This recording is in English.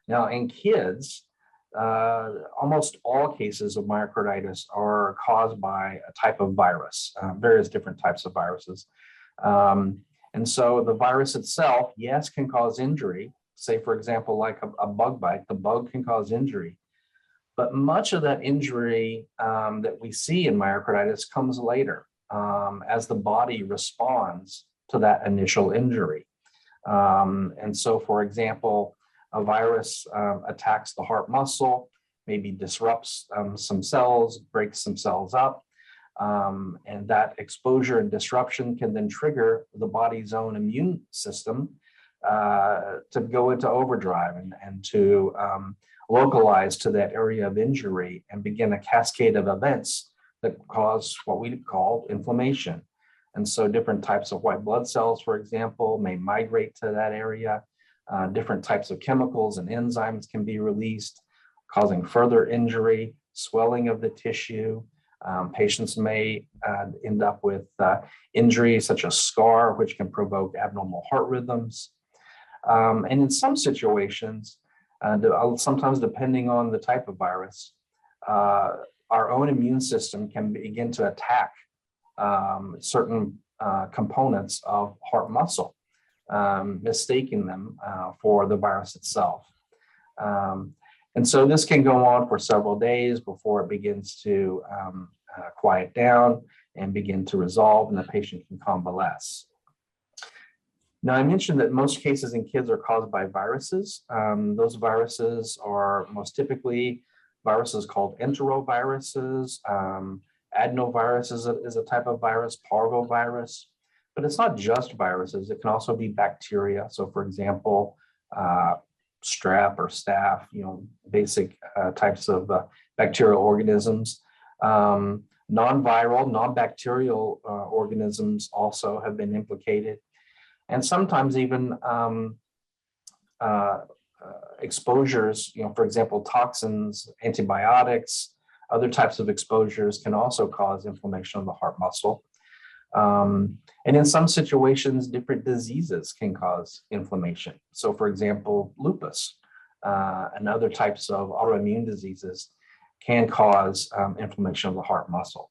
Now, in kids, almost all cases of myocarditis are caused by a type of virus, various different types of viruses. And so the virus itself, yes, can cause injury. Say, for example, like a bug bite, the bug can cause injury. But much of that injury that we see in myocarditis comes later as the body responds to that initial injury. And so, for example, a virus attacks the heart muscle, maybe disrupts some cells, breaks some cells up, and that exposure and disruption can then trigger the body's own immune system to go into overdrive and to localize to that area of injury and begin a cascade of events that cause what we call inflammation. And so different types of white blood cells, for example, may migrate to that area. Different types of chemicals and enzymes can be released, causing further injury, swelling of the tissue. Patients may end up with injury such as scar, which can provoke abnormal heart rhythms. And in some situations, sometimes depending on the type of virus, our own immune system can begin to attack certain components of heart muscle, mistaking them for the virus itself. And so this can go on for several days before it begins to quiet down and begin to resolve, and the patient can convalesce. Now, I mentioned that most cases in kids are caused by viruses. Those viruses are most typically viruses called enteroviruses. Adenovirus is a type of virus, parvovirus, but it's not just viruses. It can also be bacteria. So, for example, strep or staph, basic types of bacterial organisms. Non-viral, non-bacterial organisms also have been implicated. And sometimes even exposures, for example, toxins, antibiotics, other types of exposures can also cause inflammation of the heart muscle. And in some situations, different diseases can cause inflammation. So, for example, lupus and other types of autoimmune diseases can cause inflammation of the heart muscle.